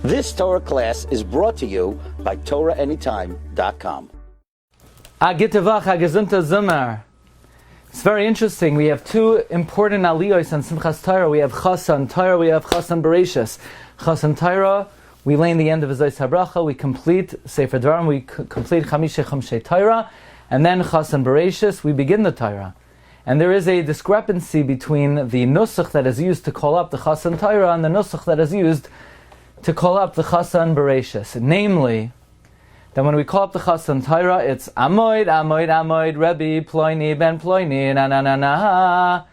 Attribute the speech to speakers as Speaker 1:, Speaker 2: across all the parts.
Speaker 1: This Torah class is brought to you by TorahAnytime.com.
Speaker 2: It's very interesting. We have two important aliyos on Simchas Torah. We have Chasan Torah, we have Chasan Bereishis. Chasan Torah, we lay in the end of Zos HaBracha, we complete Sefer Devarim, we complete Chamshei Torah, and then Chasan Bereishis, we begin the Torah. And there is a discrepancy between the nusach that is used to call up the Chasan Torah and the nusach that is used to call up the Chasan Bereishis. Namely, that when we call up the Chasan Torah, it's Amoid, Amoid, Amoid, Rabbi, Ploini, Ben Ploini, na na na na.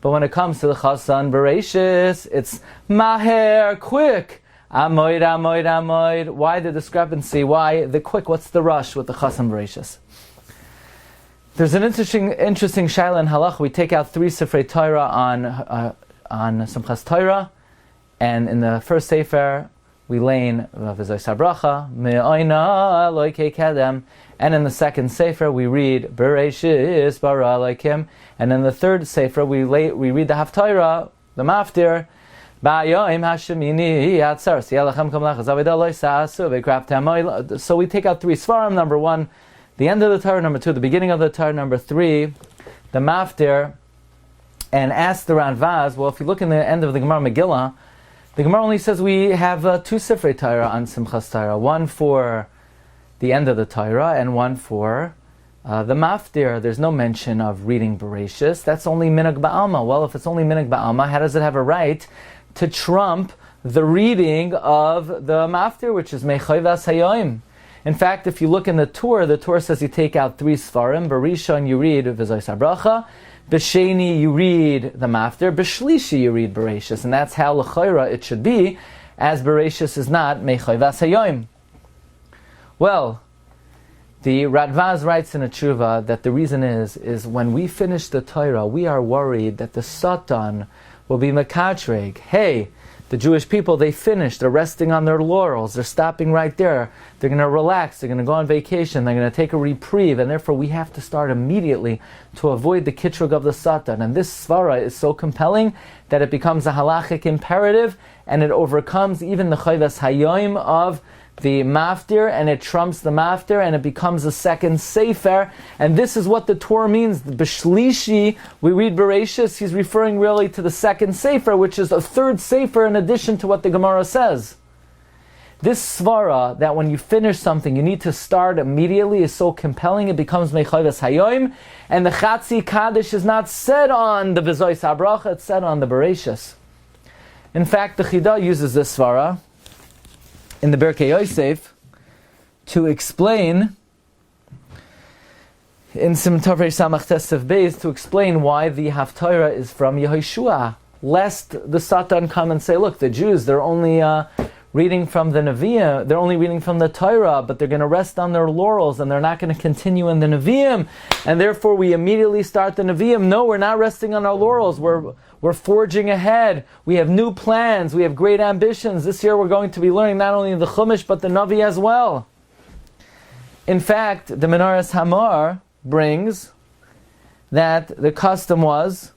Speaker 2: But when it comes to the Chasan Bereishis, it's Maher, quick. Amoid, Amoid, Amoid. Why the discrepancy? Why the quick? What's the rush with the Chasan Bereishis? There's an interesting shaila in halach. We take out 3 Sifrei Torah on Simchas Torah, and in the first Sefer we lay in Zos HaBracha, Me'oina Eloikei Kedem, and in the second Sefer we read Bereishis bara Elokim, and in the third Sefer we read the Haftarah, the Maftir, Ba'yoim Hashemini Yatzar Sielachem Kamlach Zavidah Loisasu Ve'kraf Tamoy. So we take out 3 Svarim. Number 1, the end of the Torah. Number 2, the beginning of the Torah. Number 3, the Maftir. And ask the Ranvaz, well, if you look in the end of the Gemara Megillah, the Gemara only says we have 2 Sifrei Torah on Simchas Torah, one for the end of the Torah and one for the Maftir. There's no mention of reading Bereishis. That's only Minhag Ba'alma. Well, if it's only Minhag Ba'alma, how does it have a right to trump the reading of the Maftir, which is Mechayvas Hayoim? In fact, if you look in the Torah says you take out 3 Sfarim. Berishon you read Zos HaBracha, B'Sheni you read the Maftir, B'Shlishi you read Bereishis, and that's how l'chayra it should be, as Bereishis is not Mechayvas Hayoim. Well, the Radvaz writes in a tshuva that the reason is when we finish the Torah, we are worried that the Satan will be mekatreg. Hey, the Jewish people, they finished, they're resting on their laurels, they're stopping right there, they're going to relax, they're going to go on vacation, they're going to take a reprieve, and therefore we have to start immediately to avoid the kitrug of the Satan. And this svara is so compelling that it becomes a halachic imperative, and it overcomes even the chayvas hayoim of the maftir, and it trumps the maftir, and it becomes a second sefer. And this is what the Torah means. The B'Shlishi, we read Bereishis, he's referring really to the second sefer, which is a third sefer in addition to what the Gemara says. This svara, that when you finish something, you need to start immediately, is so compelling, it becomes Mechayvas Hayoim, and the Chatzi Kaddish is not said on the Zos HaBracha, it's said on the Bereishis. In fact, the Chida uses this svara in the Birkei Yosef to explain in Sim Tavrei Samach Tesef Beis, to explain why the Haftarah is from Yehoshua, lest the Satan come and say, look, the Jews, they're only reading from the Nevi'im, they're only reading from the Torah, but they're going to rest on their laurels and they're not going to continue in the Nevi'im, and therefore we immediately start the Nevi'im. No, we're not resting on our laurels, we're forging ahead, we have new plans, we have great ambitions. This year we're going to be learning not only the Chumash but the Navi as well. In fact, the Menaras Hamar brings that the custom was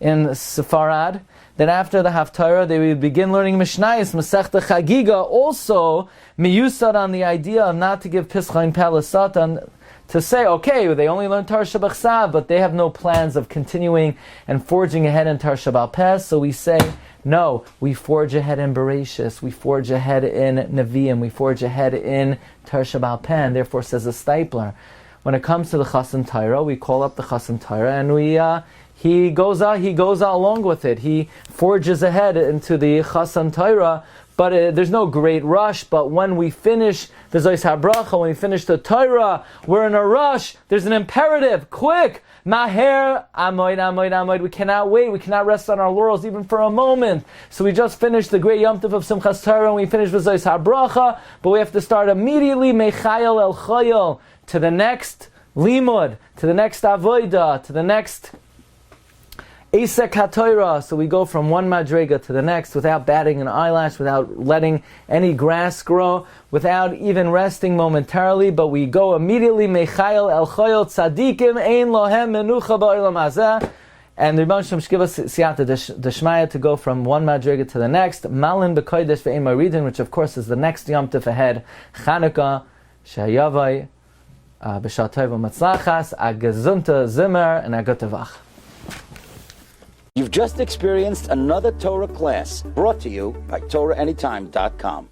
Speaker 2: in Sepharad that after the Haftarah they would begin learning Mishnayos, Masechta Chagiga, also miyusad on the idea of not to give Pischain Peh Satan, to say, okay, they only learn Tar Shabachsav, but they have no plans of continuing and forging ahead in Tar Shabal Peh, so we say, no, we forge ahead in Bereishis, we forge ahead in Nevi'im, we forge ahead in Tar Shabal Peh, and therefore says a stipler. When it comes to the Chasan Torah, we call up the Chasan Torah, and he goes out along with it. He forges ahead into the Chasan Torah, but there's no great rush. But when we finish the Zos HaBracha, when we finish the Torah, we're in a rush. There's an imperative. Quick! Maher, amoid, amoid, amoid. We cannot wait. We cannot rest on our laurels even for a moment. So we just finished the great Yom Tov of Simchas Torah, and we finished with Zos HaBracha, but we have to start immediately, Mechayel El Chayel, to the next Limud, to the next Avodah, to the next Esek HaTorah. So we go from one madrega to the next without batting an eyelash, without letting any grass grow, without even resting momentarily, but we go immediately, Mechayel El Chayel Tzadikim Ein Lohem Menucha Ba'olam Hazeh. And the Rebbe Shem give us siyata d'shmaya to go from one madriga to the next. Malin b'kodesh ve'im maridin, which of course is the next Yom Tov ahead. Chanukah, sheyavai, b'shat tov u'matzlachas, a gezunta zimmer, and a gutavach.
Speaker 1: You've just experienced another Torah class brought to you by TorahAnytime.com.